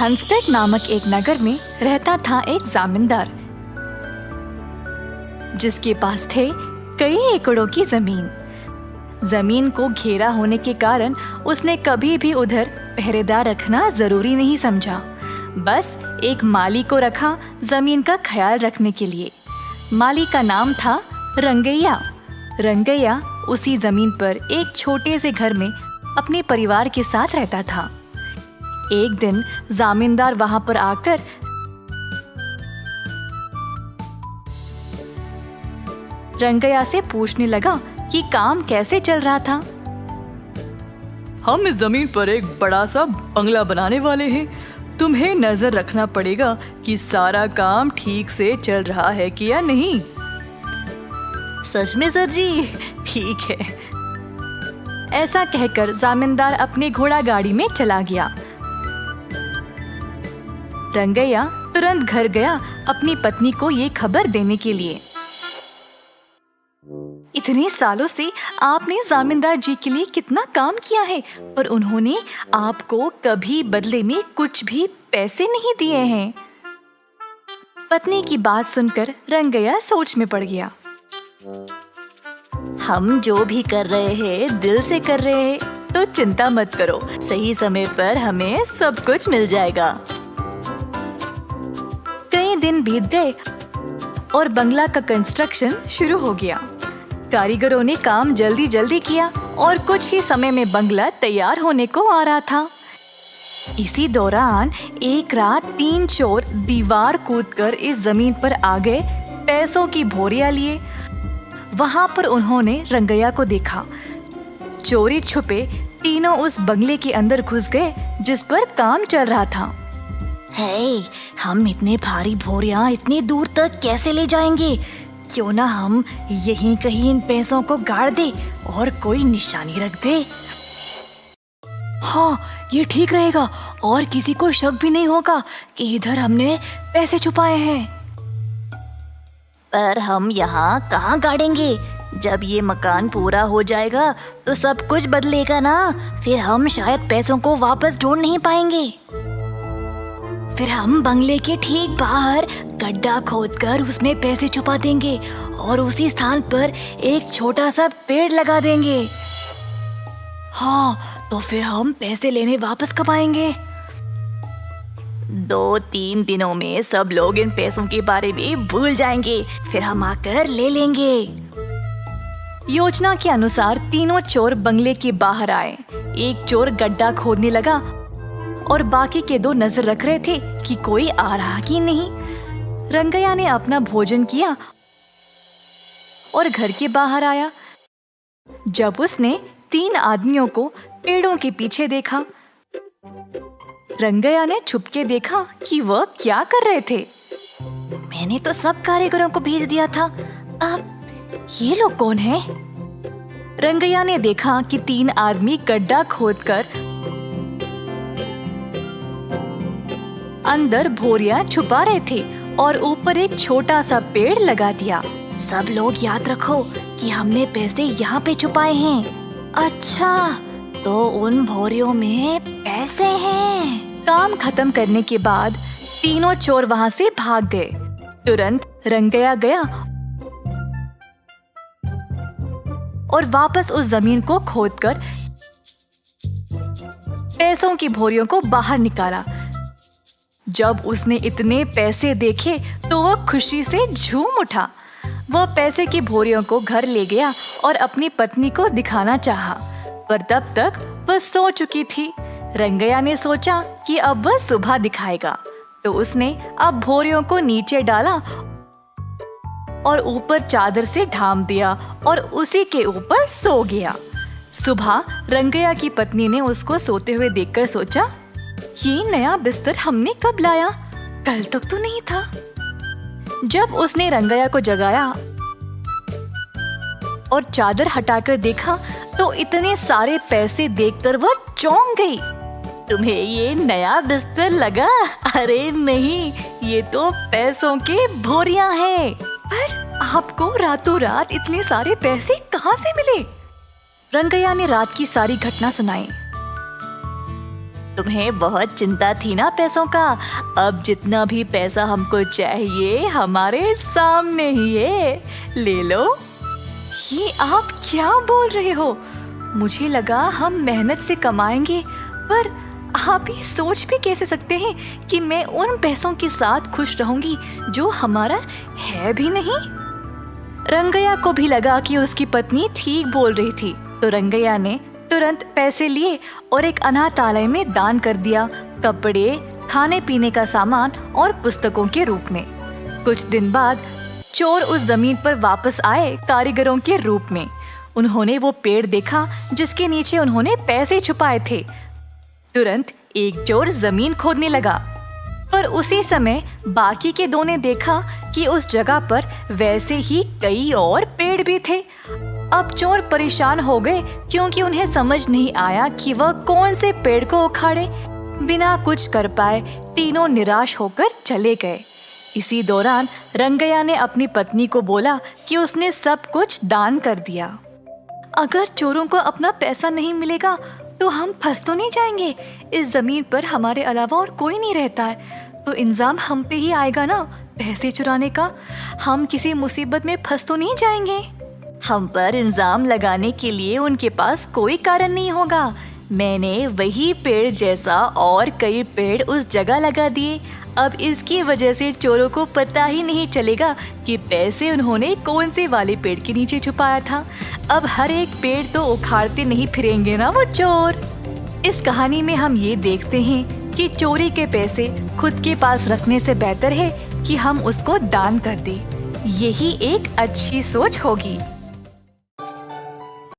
हंसपेट नामक एक नगर में रहता था एक जमींदार, जिसके पास थे कई एकड़ों की जमीन। जमीन को घेरा होने के कारण उसने कभी भी उधर पहरेदार रखना जरूरी नहीं समझा। बस एक माली को रखा जमीन का ख्याल रखने के लिए। माली का नाम था रंगैया। रंगैया उसी जमीन पर एक छोटे से घर में अपने परिवार के साथ रहता था। एक दिन जमींदार वहां पर आकर रंगैया से पूछने लगा कि काम कैसे चल रहा था। हम इस जमीन पर एक बड़ा सा बंगला बनाने वाले हैं। तुम्हें नजर रखना पड़ेगा कि सारा काम ठीक से चल रहा है कि या नहीं। सच में सर जी, ठीक है। ऐसा कहकर जमींदार अपनी घोड़ा गाड़ी में चला गया। रंगैया तुरंत घर गया अपनी पत्नी को ये खबर देने के लिए। इतने सालों से आपने जमींदार जी के लिए कितना काम किया है, पर उन्होंने आपको कभी बदले में कुछ भी पैसे नहीं दिए हैं। पत्नी की बात सुनकर रंगैया सोच में पड़ गया। हम जो भी कर रहे हैं दिल से कर रहे हैं, तो चिंता मत करो, सही समय पर हमें सब कुछ मिल जाएगा। कई दिन बीत गए और बंगला का कंस्ट्रक्शन शुरू हो गया। कारीगरों ने काम जल्दी जल्दी किया और कुछ ही समय में बंगला तैयार होने को आ रहा था। इसी दौरान एक रात 3 चोर दीवार कूदकर इस जमीन पर आ गए पैसों की बोरियां लिए। वहां पर उन्होंने रंगैया को देखा। चोरी छुपे तीनों उस बंगले के अंदर घुस गए जिस पर काम चल रहा था। हे, हम इतने भारी बोरियां इतनी दूर तक कैसे ले जाएंगे? क्यों ना हम यहीं कहीं इन पैसों को गाड़ दे और कोई निशानी रख दे। हाँ, ये ठीक रहेगा और किसी को शक भी नहीं होगा कि इधर हमने पैसे छुपाए हैं। पर हम यहाँ कहाँ गाड़ेंगे? जब ये मकान पूरा हो जाएगा तो सब कुछ बदलेगा ना, फिर हम शायद पैसों को वापस ढूंढ नहीं पाएंगे। फिर हम बंगले के ठीक बाहर गड्ढा खोदकर उसमें पैसे छुपा देंगे और उसी स्थान पर एक छोटा सा पेड़ लगा देंगे। हाँ, तो फिर हम पैसे लेने वापस कब आएंगे? 2-3 दिनों में सब लोग इन पैसों के बारे में भूल जाएंगे, फिर हम आकर ले लेंगे। योजना के अनुसार तीनों चोर बंगले के बाहर आए। एक चोर गड्ढा खोदने लगा और बाकी के 2 नजर रख रहे थे कि कोई आ रहा कि नहीं। रंगैया ने अपना भोजन किया और घर के बाहर आया। जब उसने 3 आदमियों को पेड़ों के पीछे देखा, रंगैया ने छुपके देखा कि वह क्या कर रहे थे। मैंने तो सब कारीगरों को भेज दिया था, अब ये लोग कौन हैं? रंगैया ने देखा कि 3 आदमी गड्ढा खोदकर अंदर बोरियां छुपा रहे थे और ऊपर एक छोटा सा पेड़ लगा दिया। सब लोग याद रखो कि हमने पैसे यहाँ पे छुपाए हैं। अच्छा, तो उन बोरियों में पैसे हैं। काम खत्म करने के बाद तीनों चोर वहाँ से भाग गए। तुरंत रंगैया गया और वापस उस जमीन को खोदकर पैसों की बोरियों को बाहर निकाला। जब उसने इतने पैसे देखे तो वह खुशी से झूम उठा। वह पैसे की बोरियों को घर ले गया और अपनी पत्नी को दिखाना चाहा, पर तब तक वह सो चुकी थी। रंगैया ने सोचा कि अब वह सुबह दिखाएगा, तो उसने अब बोरियों को नीचे डाला और ऊपर चादर से ढांप दिया और उसी के ऊपर सो गया। सुबह रंगैया की पत्नी ने उसको सोते हुए देखकर सोचा, ये नया बिस्तर हमने कब लाया? कल तक तो नहीं था। जब उसने रंगैया को जगाया और चादर हटाकर देखा तो इतने सारे पैसे देखकर वह चौंक गई। तुम्हें ये नया बिस्तर लगा? अरे नहीं, ये तो पैसों के बोरियां हैं। पर आपको रातों रात इतने सारे पैसे कहाँ से मिले? रंगैया ने रात की सारी घटना सुनाई। तुम्हें बहुत चिंता थी ना पैसों का। अब जितना भी पैसा हमको चाहिए हमारे सामने ही है, ले लो। ये आप क्या बोल रहे हो? मुझे लगा हम मेहनत से कमाएंगे, पर आप ये सोच भी कैसे सकते हैं कि मैं उन पैसों के साथ खुश रहूंगी जो हमारा है भी नहीं। रंगैया को भी लगा कि उसकी पत्नी ठीक बोल रही थी, तो रंगैया ने तुरंत पैसे लिए और एक अनाथालय में दान कर दिया, कपड़े, खाने पीने का सामान और पुस्तकों के रूप में। कुछ दिन बाद चोर उस जमीन पर वापस आए कारीगरों के रूप में। उन्होंने वो पेड़ देखा जिसके नीचे उन्होंने पैसे छुपाए थे। तुरंत एक चोर जमीन खोदने लगा, पर उसी समय बाकी के दो ने देखा कि उस जगह पर वैसे ही कई और पेड़ भी थे। अब चोर परेशान हो गए क्योंकि उन्हें समझ नहीं आया कि वह कौन से पेड़ को उखाड़े। बिना कुछ कर पाए तीनों निराश होकर चले गए। इसी दौरान रंगैया ने अपनी पत्नी को बोला कि उसने सब कुछ दान कर दिया। अगर चोरों को अपना पैसा नहीं मिलेगा तो हम फंस तो नहीं जाएंगे। इस जमीन पर हमारे अलावा और कोई नहीं रहता है, तो इंजाम हम पे ही आएगा ना पैसे चुराने का। हम किसी मुसीबत में फंस तो नहीं जाएंगे। हम पर इल्जाम लगाने के लिए उनके पास कोई कारण नहीं होगा। मैंने वही पेड़ जैसा और कई पेड़ उस जगह लगा दिए। अब इसकी वजह से चोरों को पता ही नहीं चलेगा कि पैसे उन्होंने कौन से वाले पेड़ के नीचे छुपाया था। अब हर एक पेड़ तो उखाड़ते नहीं फिरेंगे ना वो चोर। इस कहानी में हम ये देखते हैं कि चोरी के पैसे खुद के पास रखने से बेहतर है कि हम उसको दान कर दें। यही एक अच्छी सोच होगी।